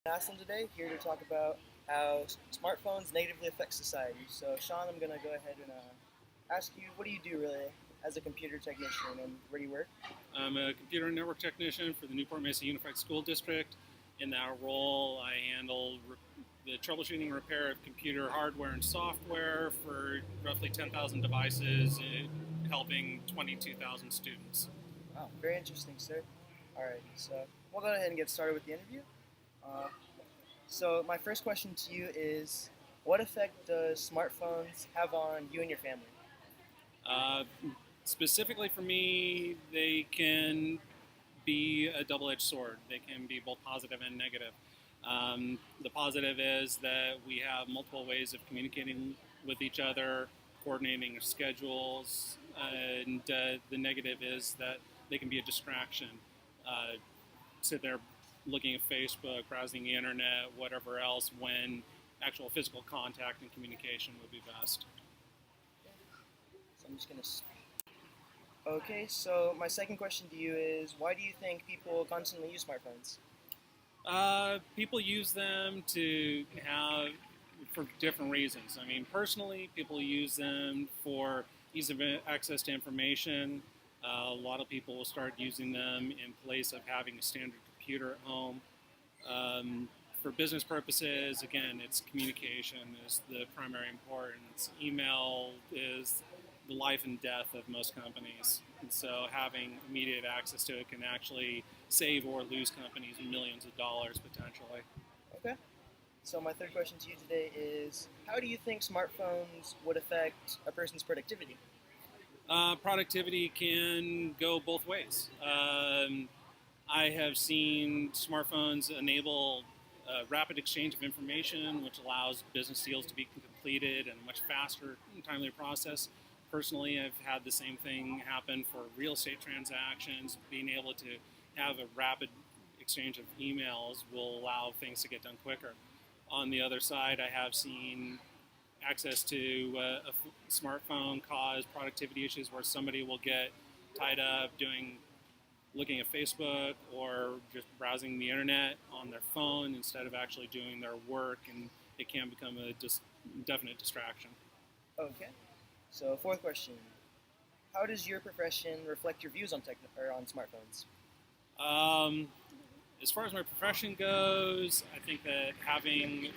Aslan today, here to talk about how smartphones negatively affect society. So, Sean, I'm going to go ahead and ask you, what do you do really as a computer technician and where do you work? I'm a computer and network technician for the Newport Mesa Unified School District. In that role, I handle the troubleshooting and repair of computer hardware and software for roughly 10,000 devices, helping 22,000 students. Wow, very interesting, sir. Alright, so we'll go ahead and get started with the interview. Uh, so, my first question to you is, what effect does smartphones have on you and your family? Uh, Specifically for me, they can be a double-edged sword. They can be both positive and negative. The positive is that we have multiple ways of communicating with each other, coordinating schedules, and the negative is that they can be a distraction. Sit there looking at Facebook, browsing the internet, whatever else, when actual physical contact and communication would be best. So, I'm just going to. Okay, so my second question to you is, why do you think people constantly use smartphones? People use them to have for different reasons. I mean, personally, people use them for ease of access to information. A lot of people will start using them in place of having a standard computer at home. For business purposes, again, it's communication is the primary importance. Email is the life and death of most companies. And so having immediate access to it can actually save or lose companies millions of dollars potentially. Okay. So my third question to you today is, how do you think smartphones would affect a person's productivity? Productivity can go both ways. I have seen smartphones enable rapid exchange of information, which allows business deals to be completed in a much faster and timelier process. Personally, I've had the same thing happen for real estate transactions. Being able to have a rapid exchange of emails will allow things to get done quicker. On the other side, I have seen access to a smartphone cause productivity issues where somebody will get tied up looking at Facebook or just browsing the internet on their phone instead of actually doing their work, and it can become a definite distraction. Okay. So fourth question, how does your profession reflect your views on on smartphones? Um, as far as my profession goes, I think that having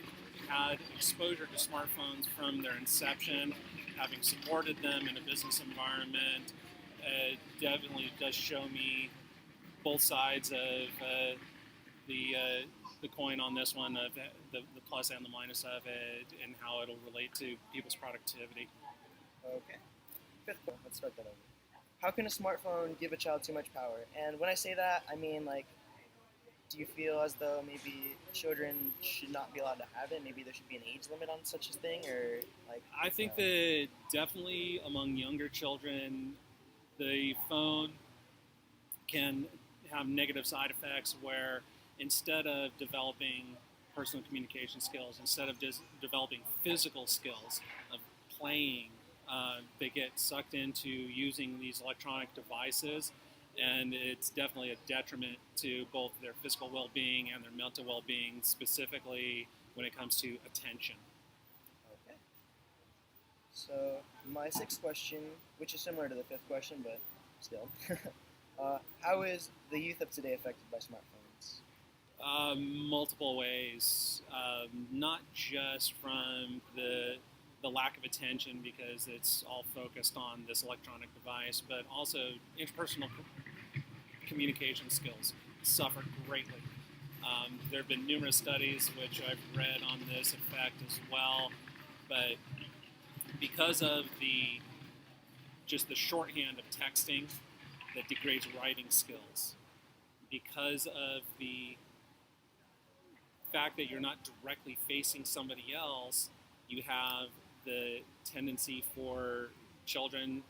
had exposure to smartphones from their inception, having supported them in a business environment, definitely does show me both sides of the coin on this one, of the plus and the minus of it, and how it'll relate to people's productivity. Okay. Fifth one, let's start that over. How can a smartphone give a child too much power? And when I say that, I mean, like, do you feel as though maybe children should not be allowed to have it? Maybe there should be an age limit on such a thing, or like? I think that definitely among younger children, the phone can have negative side effects where instead of developing personal communication skills, instead of just developing physical skills of playing, they get sucked into using these electronic devices, and it's definitely a detriment to both their physical well-being and their mental well-being, specifically when it comes to attention. Okay. So my sixth question, which is similar to the fifth question, but still, how is the youth of today affected by smartphones? Multiple ways, not just from the lack of attention because it's all focused on this electronic device, but also interpersonal communication skills suffer greatly. There have been numerous studies which I've read on this effect as well, but because of the shorthand of texting that degrades writing skills, because of the fact that you're not directly facing somebody else, you have the tendency for children,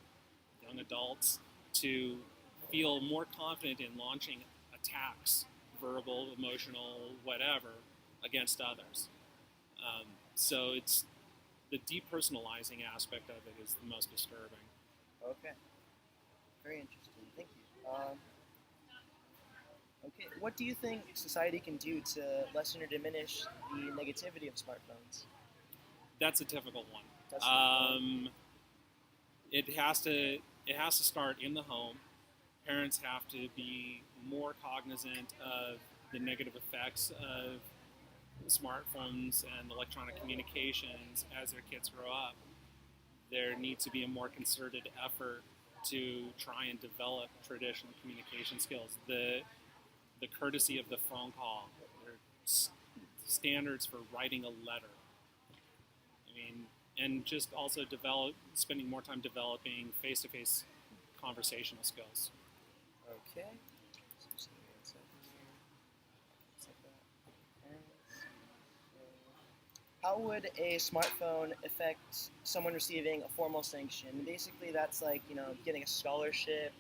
young adults, to feel more confident in launching attacks, verbal, emotional, whatever, against others. So it's the depersonalizing aspect of it is the most disturbing. Okay. Very interesting. Thank you. Okay, what do you think society can do to lessen or diminish the negativity of smartphones? That's a difficult one. That's Um, it has to start in the home. Parents have to be more cognizant of the negative effects of smartphones and electronic communications as their kids grow up. There needs to be a more concerted effort to try and develop traditional communication skills. The courtesy of the phone call, their standards for writing a letter. I mean, and just also spending more time developing face-to-face conversational skills. okay. So just give me 1 second here. Just like that. And, how would a smartphone affect someone receiving a formal sanction? Basically, that's like, getting a scholarship,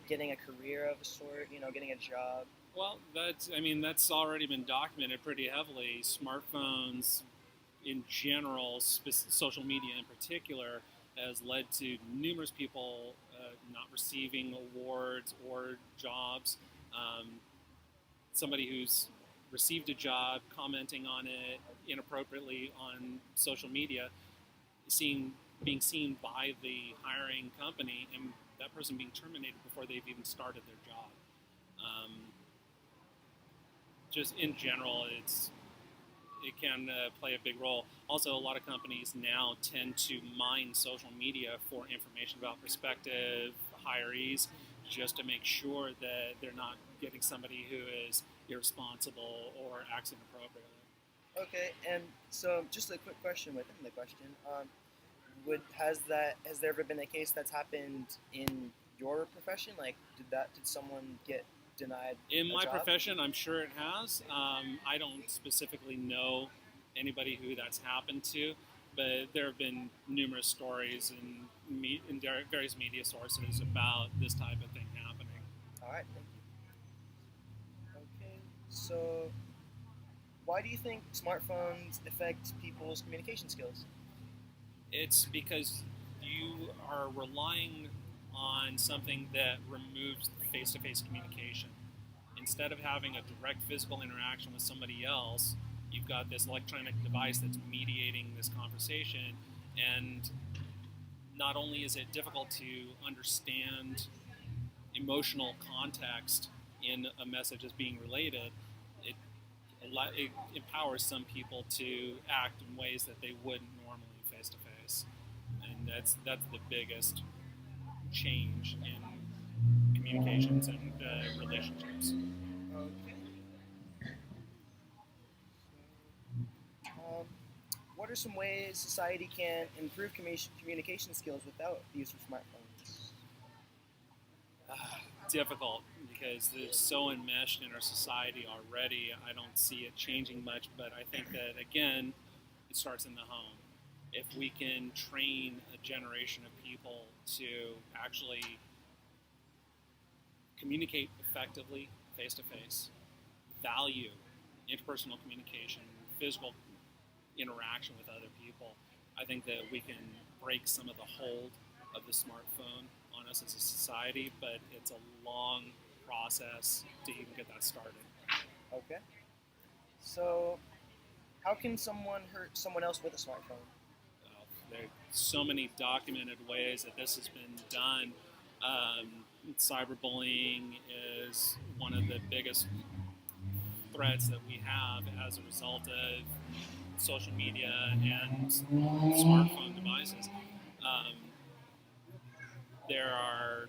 getting a career of a sort, getting a job. Well, that's already been documented pretty heavily. Smartphones, in general, social media in particular, has led to numerous people not receiving awards or jobs. Um, Somebody who's received a job commenting on it inappropriately on social media, being seen by the hiring company, and that person being terminated before they've even started their job. Um, just in general, it can play a big role. Also, a lot of companies now tend to mine social media for information about prospective hirees, just to make sure that they're not getting somebody who is irresponsible or acts inappropriately. Okay, and so just a quick question within the question. Has there ever been a case that's happened in your profession? Like, did someone get denied In a my job? profession, I'm sure it has. I don't specifically know anybody who that's happened to, but there have been numerous stories in various media sources about this type of thing happening. All right, thank you. Okay, so why do you think smartphones affect people's communication skills? It's because you are relying on something that removes face-to-face communication. Instead of having a direct physical interaction with somebody else, you've got this electronic device that's mediating this conversation. And not only is it difficult to understand emotional context in a message that's being related, it, it empowers some people to act in ways that they wouldn't normally face to face. And that's the biggest change in communications and relationships. Okay. Um, what are some ways society can improve communication skills without the use of smartphones? Difficult because they're so enmeshed in our society already. I don't see it changing much, but I think that, again, it starts in the home. If we can train a generation of people to actually communicate effectively face to face, value interpersonal communication, physical interaction with other people, I think that we can break some of the hold of the smartphone on us as a society, but it's a long process to even get that started. Okay. So, how can someone hurt someone else with a smartphone? There are so many documented ways that this has been done. Cyberbullying is one of the biggest threats that we have as a result of social media and smartphone devices. Um, there are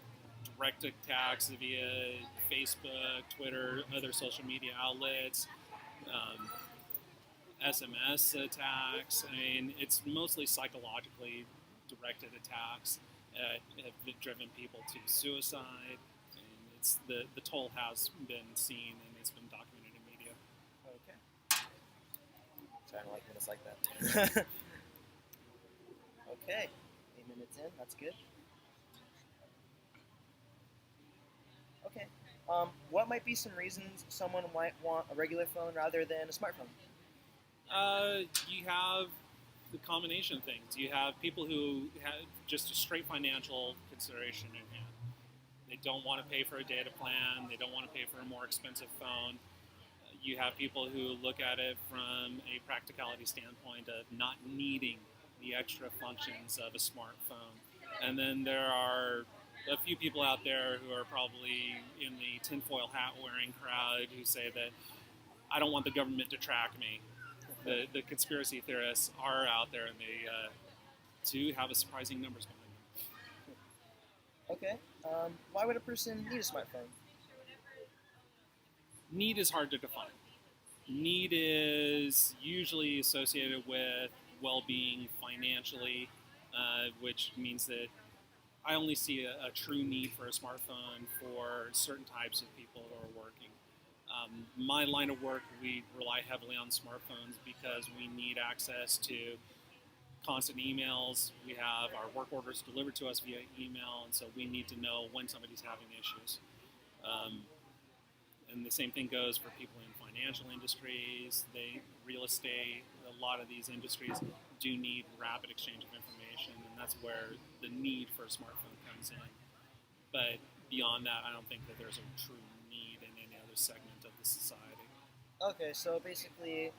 direct attacks via Facebook, Twitter, other social media outlets, um, SMS attacks. I mean, it's mostly psychologically directed attacks that have driven people to suicide. And the toll has been seen and it's been documented in media. Okay. Trying to like minutes like that. Okay. 8 minutes in. That's good. Okay. What might be some reasons someone might want a regular phone rather than a smartphone? You have the combination of things. You have people who have just a straight financial consideration in hand. They don't want to pay for a data plan. They don't want to pay for a more expensive phone. You have people who look at it from a practicality standpoint of not needing the extra functions of a smartphone. And then there are a few people out there who are probably in the tinfoil hat wearing crowd who say that I don't want the government to track me. The conspiracy theorists are out there, and they do have a surprising numbers behind them. Okay. Why would a person need a smartphone? Need is hard to define. Need is usually associated with well-being financially, which means that I only see a true need for a smartphone for certain types of people who are working. My line of work, we rely heavily on smartphones because we need access to constant emails. We have our work orders delivered to us via email, and so we need to know when somebody's having issues. And the same thing goes for people in financial industries, real estate. A lot of these industries do need rapid exchange of information, and that's where the need for a smartphone comes in. But beyond that, I don't think that there's a true need in any other segment of the society. Okay, so basically,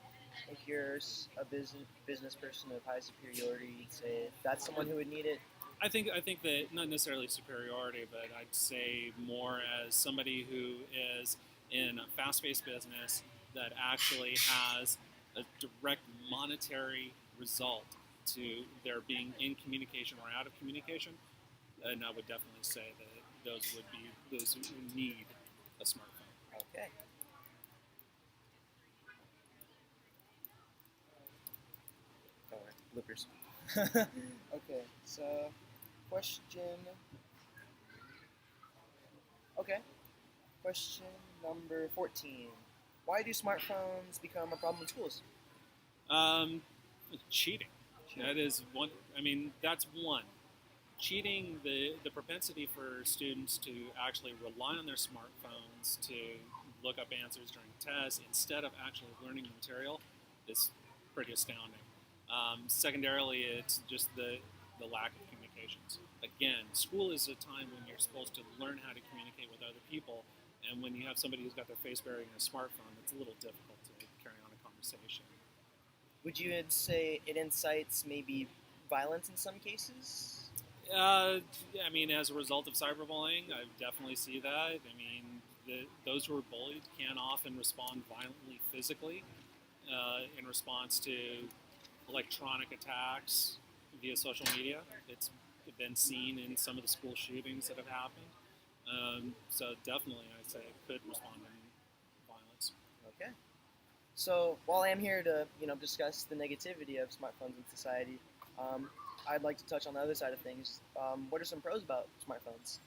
if you're a business person of high superiority, you'd say that's someone who would need it. I think that not necessarily superiority, but I'd say more as somebody who is in a fast-paced business that actually has a direct monetary result to their being in communication or out of communication, and I would definitely say that those would be those who need a smartphone. Okay. All right, bloopers. Okay, so question. Okay, question number 14. Why do smartphones become a problem in schools? Cheating. That is one. I mean, that's one. Cheating, the propensity for students to actually rely on their smartphones to look up answers during tests instead of actually learning the material is pretty astounding. Secondarily, it's just the lack of communications. Again, school is a time when you're supposed to learn how to communicate with other people, and when you have somebody who's got their face buried in a smartphone, it's a little difficult to carry on a conversation. Would you say it incites maybe violence in some cases? I mean, as a result of cyberbullying, I definitely see that. I mean, those who are bullied can often respond violently physically in response to electronic attacks via social media. It's been seen in some of the school shootings that have happened. So definitely, I'd say it could respond in violence. Okay. So while I am here to discuss the negativity of smartphones in society, I'd like to touch on the other side of things. What are some pros about smartphones?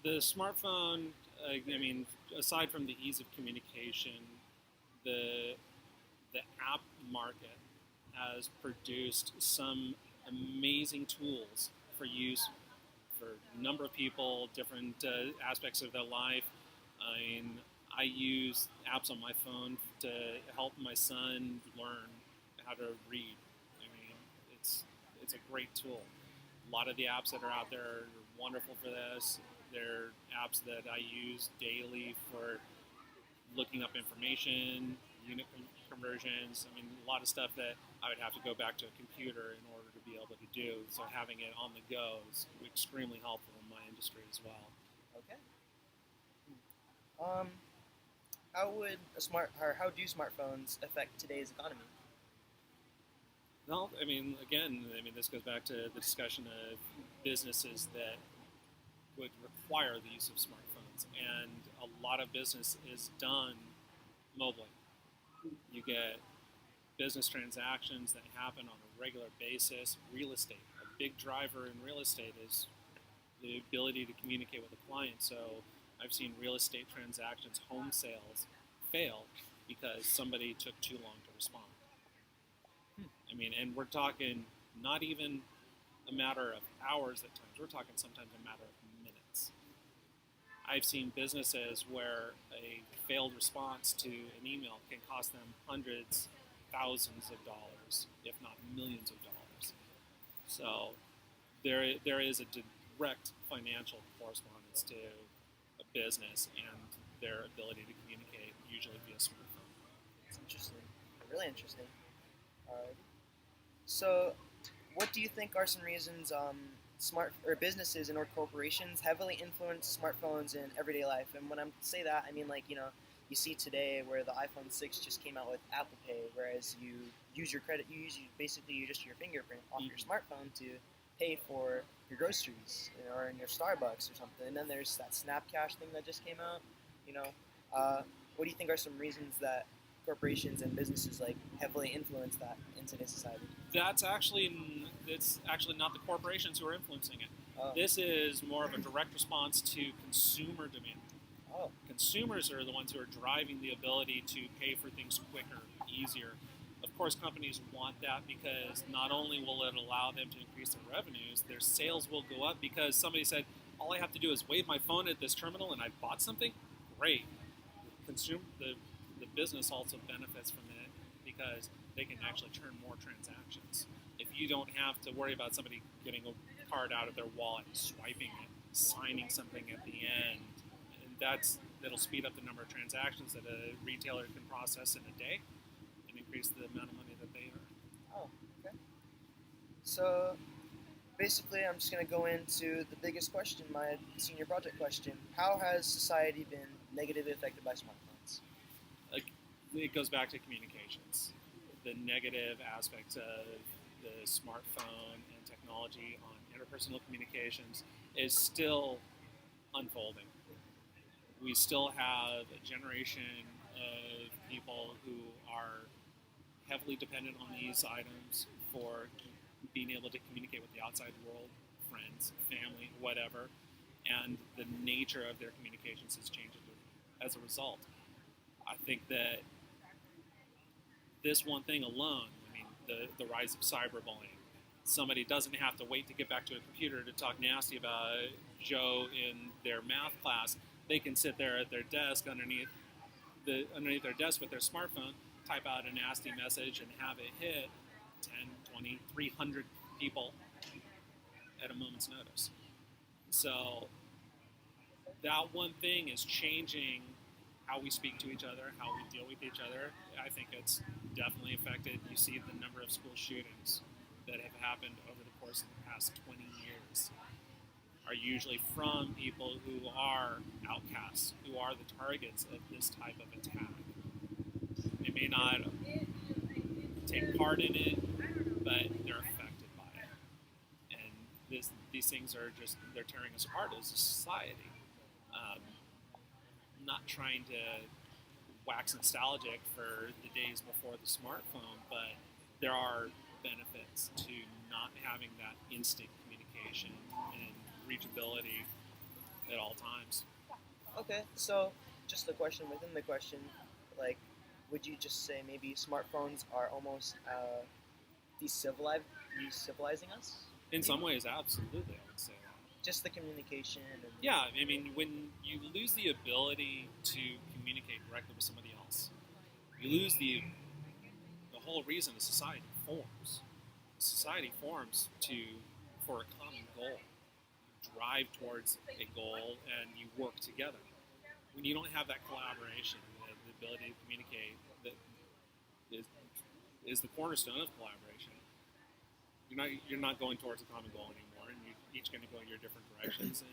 The smartphone, I mean, aside from the ease of communication, the app market has produced some amazing tools for use for a number of people, different aspects of their life. I mean, I use apps on my phone to help my son learn how to read. I mean, it's a great tool. A lot of the apps that are out there are wonderful for this. They're apps that I use daily for looking up information, unit conversions. I mean, a lot of stuff that I would have to go back to a computer in order to be able to do. So having it on the go is extremely helpful in my industry as well. Okay. How do smartphones affect today's economy? Well, I mean, again, this goes back to the discussion of businesses that would require the use of smartphones, and a lot of business is done mobily. You get business transactions that happen on a regular basis. Real estate, a big driver in real estate is the ability to communicate with a client. So I've seen real estate transactions, home sales, fail because somebody took too long to respond. I mean, and we're talking not even a matter of hours at times. We're talking sometimes a matter of minutes. I've seen businesses where a failed response to an email can cost them hundreds, thousands of dollars, if not millions of dollars. So there is a direct financial correspondence to a business and their ability to communicate, usually via smartphone. It's interesting, really interesting. So, what do you think are some reasons smart or businesses and or corporations heavily influence smartphones in everyday life? And when I say that, I mean like you see today where the iPhone 6 just came out with Apple Pay, whereas you use your credit, basically you just your fingerprint off your smartphone to pay for your groceries or in your Starbucks or something. And then there's that Snap Cash thing that just came out. You know, what do you think are some reasons that corporations and businesses like heavily influence that in today's society? It's actually not the corporations who are influencing it. Oh. This is more of a direct response to consumer demand. Oh. Consumers are the ones who are driving the ability to pay for things quicker, easier. Of course, companies want that because not only will it allow them to increase their revenues, their sales will go up because somebody said, all I have to do is wave my phone at this terminal and I bought something. Great. The business also benefits from it because they can actually turn more transactions. If you don't have to worry about somebody getting a card out of their wallet, swiping it, signing something at the end, and that'll speed up the number of transactions that a retailer can process in a day and increase the amount of money that they earn. Oh, okay. So basically, I'm just going to go into the biggest question, my senior project question. How has society been negatively affected by smartphones? It goes back to communications. The negative aspects of the smartphone and technology on interpersonal communications is still unfolding. We still have a generation of people who are heavily dependent on these items for being able to communicate with the outside world, friends, family, whatever, and the nature of their communications has changed as a result. I think that this one thing alone, I mean, the rise of cyberbullying, somebody doesn't have to wait to get back to a computer to talk nasty about Joe in their math class. They can sit there at their desk underneath their desk with their smartphone, type out a nasty message and have it hit 10, 20, 300 people at a moment's notice. So that one thing is changing how we speak to each other, how we deal with each other. I think it's definitely affected. You see the number of school shootings that have happened over the course of the past 20 years are usually from people who are outcasts, who are the targets of this type of attack. They may not take part in it, but they're affected by it. And these things are they're tearing us apart as a society. I'm not trying to wax nostalgic for the days before the smartphone, but there are benefits to not having that instant communication and reachability at all times. Okay, so just the question within the question, like, would you just say maybe smartphones are almost decivilizing us? In some ways, absolutely, I would say that. Just the communication. And yeah, I mean, when you lose the ability to communicate directly with somebody else, you lose the whole reason a society forms. Society forms for a common goal. You drive towards a goal and you work together. When you don't have that collaboration, the ability to communicate that is the cornerstone of collaboration, you're not going towards a common goal anymore, and you're each going to go in your different directions, and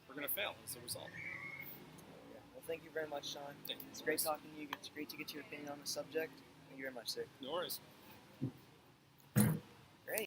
we're going to fail as a result. Yeah. Well, thank you very much, Sean. Thank you. It's great talking to you. It's great to get your opinion on the subject. Thank you very much, sir. No worries.